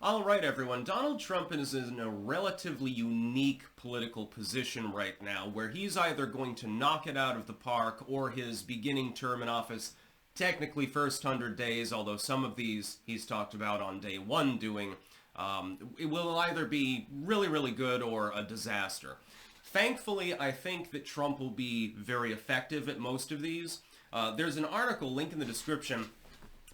All right, everyone. Donald Trump is in a relatively unique political position right now where he's either going to knock it out of the park or his beginning term in office, technically first 100 days, although some of these he's talked about on day one doing, it will either be really, really good or a disaster. Thankfully, I think that Trump will be very effective at most of these. There's an article, link in the description.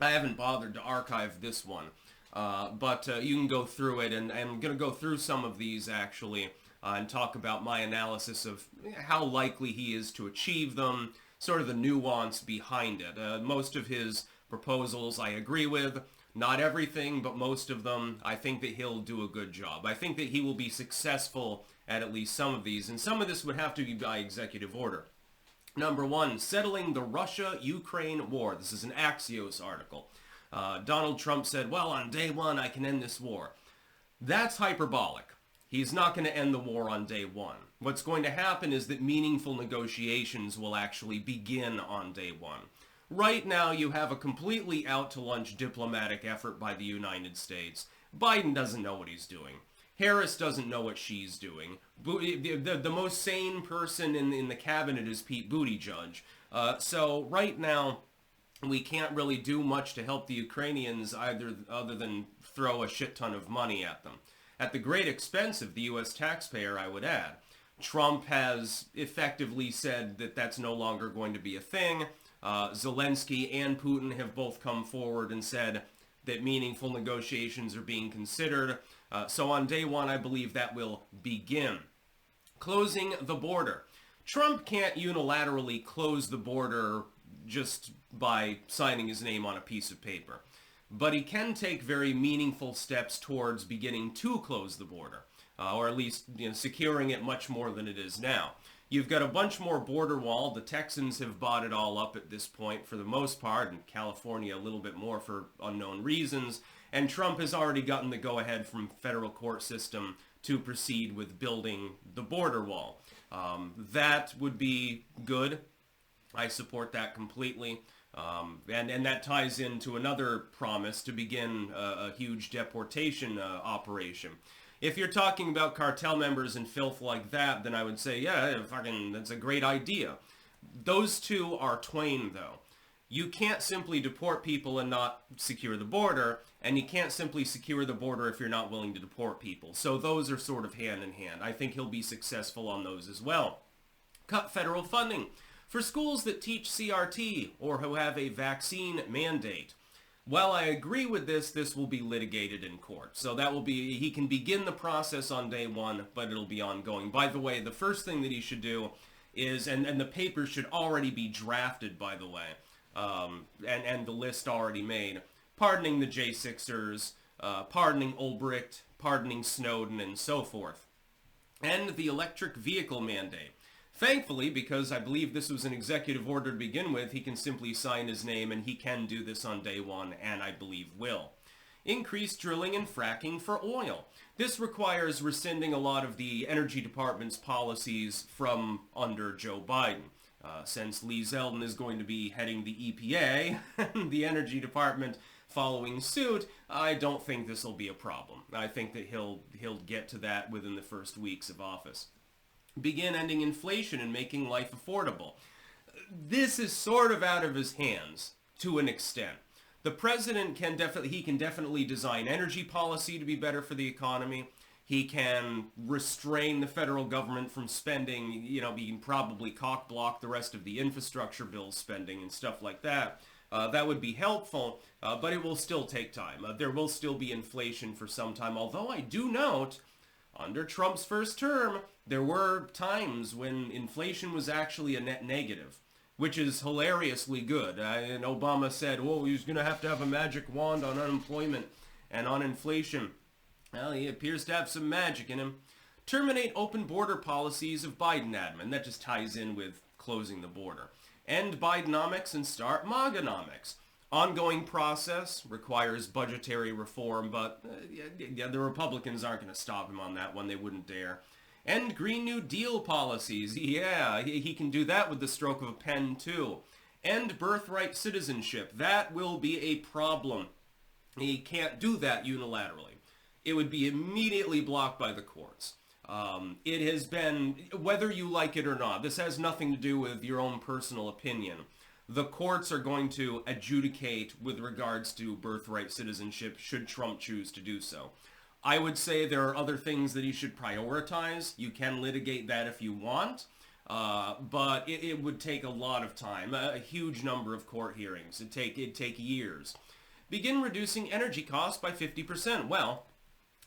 I haven't bothered to archive this one. But you can go through it, and I'm going to go through some of these actually and talk about my analysis of how likely he is to achieve them, sort of the nuance behind it. Most of his proposals I agree with, not everything, but most of them. I think that he'll do a good job. I think that he will be successful at least some of these, and some of this would have to be by executive order. Number one, settling the Russia-Ukraine war. This is an Axios article. Donald Trump said, well, on day one, I can end this war. That's hyperbolic. He's not going to end the war on day one. What's going to happen is that meaningful negotiations will actually begin on day one. Right now, you have a completely out-to-lunch diplomatic effort by the United States. Biden doesn't know what he's doing. Harris doesn't know what she's doing. The most sane person in the cabinet is Pete Buttigieg. So right now, we can't really do much to help the Ukrainians other than throw a shit ton of money at them. At the great expense of the U.S. taxpayer, I would add. Trump has effectively said that that's no longer going to be a thing. Zelensky and Putin have both come forward and said that meaningful negotiations are being considered. So on day one, I believe that will begin. Closing the border. Trump can't unilaterally close the border just by signing his name on a piece of paper. But he can take very meaningful steps towards beginning to close the border, or at least securing it much more than it is now. You've got a bunch more border wall. The Texans have bought it all up at this point for the most part, and California a little bit more for unknown reasons. And Trump has already gotten the go-ahead from federal court system to proceed with building the border wall. That would be good. I support that completely. And that ties into another promise to begin a huge deportation operation. If you're talking about cartel members and filth like that, then I would say, yeah, that's a great idea. Those two are twain, though. You can't simply deport people and not secure the border, and you can't simply secure the border if you're not willing to deport people. So those are sort of hand in hand. I think he'll be successful on those as well. Cut federal funding for schools that teach CRT or who have a vaccine mandate. While I agree with this, this will be litigated in court. So that will be, he can begin the process on day one, but it'll be ongoing. By the way, the first thing that he should do is, and the papers should already be drafted, by the way, and the list already made, pardoning the J6ers, pardoning Ulbricht, pardoning Snowden, and so forth. And the electric vehicle mandate. Thankfully, because I believe this was an executive order to begin with, he can simply sign his name and he can do this on day one, and I believe will. Increase drilling and fracking for oil. This requires rescinding a lot of the Energy Department's policies from under Joe Biden. Since Lee Zeldin is going to be heading the EPA and the Energy Department following suit, I don't think this will be a problem. I think that he'll get to that within the first weeks of office. Begin ending inflation and making life affordable. This is sort of out of his hands to an extent. The president can definitely design energy policy to be better for the economy. He can restrain the federal government from spending, he can probably cock-block the rest of the infrastructure bill spending and stuff like that. That would be helpful, but it will still take time. There will still be inflation for some time, although I do note, under Trump's first term, there were times when inflation was actually a net negative, which is hilariously good. And Obama said, well, he's going to have a magic wand on unemployment and on inflation. Well, he appears to have some magic in him. Terminate open border policies of Biden admin. That just ties in with closing the border. End Bidenomics and start MAGAnomics. Ongoing process, requires budgetary reform, but the Republicans aren't going to stop him on that one. They wouldn't dare. End Green New Deal policies. Yeah, he can do that with the stroke of a pen, too. End birthright citizenship. That will be a problem. He can't do that unilaterally. it would be immediately blocked by the courts. It has been, whether you like it or not, this has nothing to do with your own personal opinion. The courts are going to adjudicate with regards to birthright citizenship should Trump choose to do so. I would say there are other things that he should prioritize. You can litigate that if you want, but it would take a lot of time, a huge number of court hearings. It'd take years. Begin reducing energy costs by 50%. Well,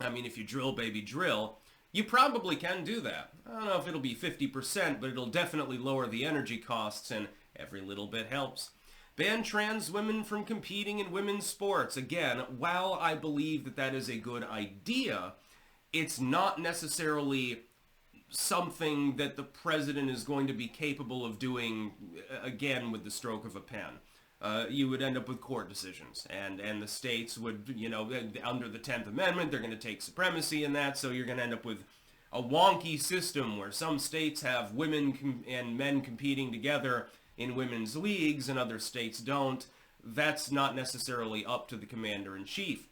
I mean, if you drill, baby, drill, you probably can do that. I don't know if it'll be 50%, but it'll definitely lower the energy costs, and every little bit helps. Ban trans women from competing in women's sports. Again, while I believe that that is a good idea, it's not necessarily something that the president is going to be capable of doing, again, with the stroke of a pen. You would end up with court decisions, and the states would, under the 10th Amendment, they're going to take supremacy in that, so you're going to end up with a wonky system where some states have women and men competing together in women's leagues and other states don't. That's not necessarily up to the commander-in-chief.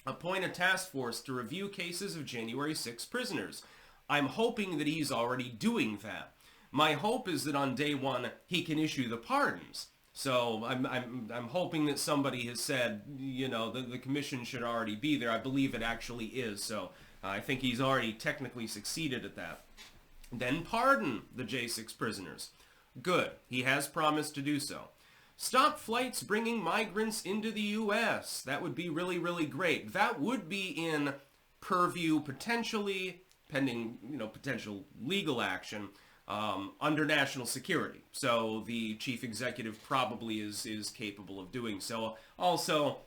Appoint a task force to review cases of January 6 prisoners. I'm hoping that he's already doing that. My hope is that on day one he can issue the pardons. So I'm hoping that somebody has said, the commission should already be there. I believe it actually is. So I think he's already technically succeeded at that. Then pardon the J6 prisoners. Good. He has promised to do so. Stop flights bringing migrants into the U.S. That would be really, really great. That would be in purview, potentially, pending, potential legal action, under national security. So the chief executive probably is capable of doing so. Also,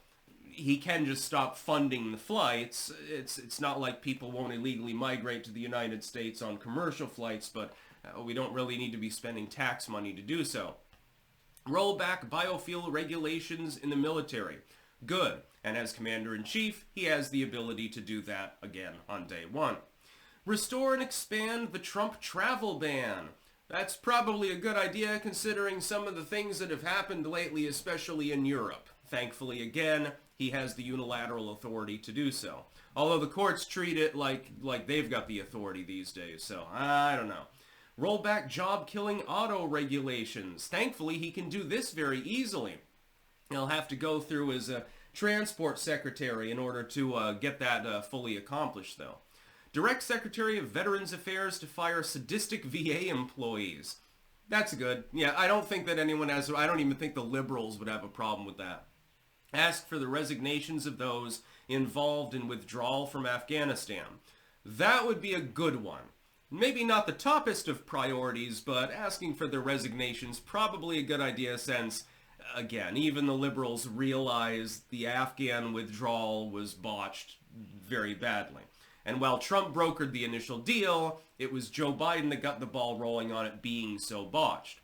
he can just stop funding the flights. It's not like people won't illegally migrate to the United States on commercial flights, but we don't really need to be spending tax money to do so. Roll back biofuel regulations in the military. Good. And as commander-in-chief, he has the ability to do that again on day one. Restore and expand the Trump travel ban. That's probably a good idea considering some of the things that have happened lately, especially in Europe. Thankfully, again, he has the unilateral authority to do so. Although the courts treat it like they've got the authority these days, so I don't know. Roll back job-killing auto regulations. Thankfully, he can do this very easily. He'll have to go through his transport secretary in order to get that fully accomplished, though. Direct Secretary of Veterans Affairs to fire sadistic VA employees. That's good. Yeah, I don't think that anyone has, I don't even think the liberals would have a problem with that. Ask for the resignations of those involved in withdrawal from Afghanistan. That would be a good one. Maybe not the toppest of priorities, but asking for their resignations probably a good idea since, again, even the liberals realize the Afghan withdrawal was botched very badly. And while Trump brokered the initial deal, it was Joe Biden that got the ball rolling on it being so botched.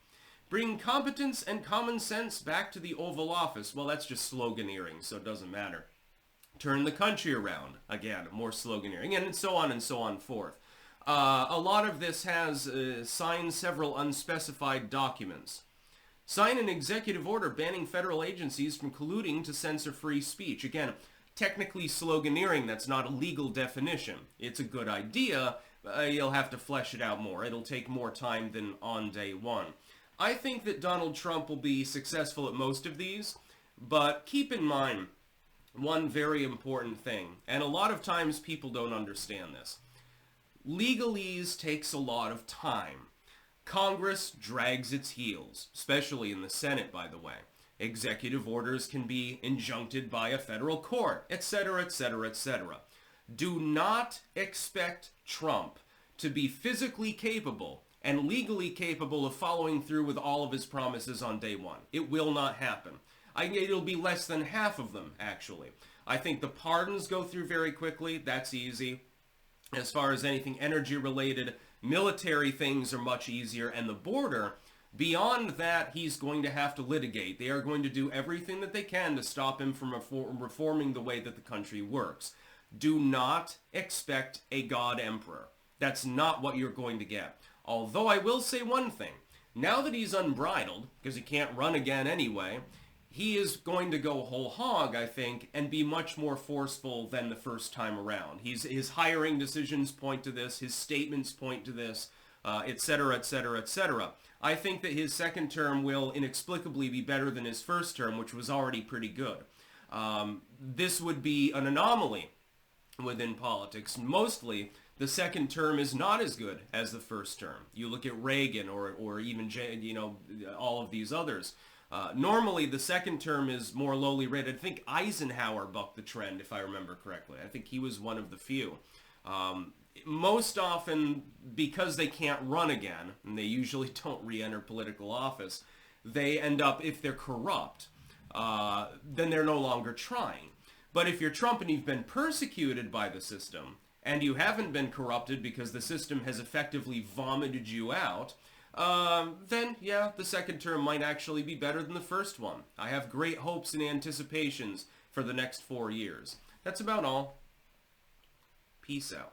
Bring competence and common sense back to the Oval Office. Well, that's just sloganeering, so it doesn't matter. Turn the country around. Again, more sloganeering, and so on forth. A lot of this has signed several unspecified documents. Sign an executive order banning federal agencies from colluding to censor free speech. Again, technically sloganeering, that's not a legal definition. It's a good idea. You'll have to flesh it out more. It'll take more time than on day one. I think that Donald Trump will be successful at most of these, but keep in mind one very important thing, and a lot of times people don't understand this. Legalese takes a lot of time. Congress drags its heels, especially in the Senate, by the way. Executive orders can be injuncted by a federal court, etc., etc., etc. Do not expect Trump to be physically capable and legally capable of following through with all of his promises on day one. It will not happen. It'll be less than half of them, actually. I think the pardons go through very quickly. That's easy. As far as anything energy-related, military things are much easier, and the border, beyond that, he's going to have to litigate. They are going to do everything that they can to stop him from reforming the way that the country works. Do not expect a God Emperor. That's not what you're going to get. Although I will say one thing. Now that he's unbridled, because he can't run again anyway, he is going to go whole hog, I think, and be much more forceful than the first time around. His hiring decisions point to this, his statements point to this, et cetera, et cetera, et cetera. I think that his second term will inexplicably be better than his first term, which was already pretty good. This would be an anomaly within politics. Mostly, the second term is not as good as the first term. You look at Reagan or even, all of these others. Normally, the second term is more lowly rated. I think Eisenhower bucked the trend, if I remember correctly. I think he was one of the few. Most often, because they can't run again, and they usually don't re-enter political office, they end up, if they're corrupt, then they're no longer trying. But if you're Trump and you've been persecuted by the system, and you haven't been corrupted because the system has effectively vomited you out, then, yeah, the second term might actually be better than the first one. I have great hopes and anticipations for the next 4 years. That's about all. Peace out.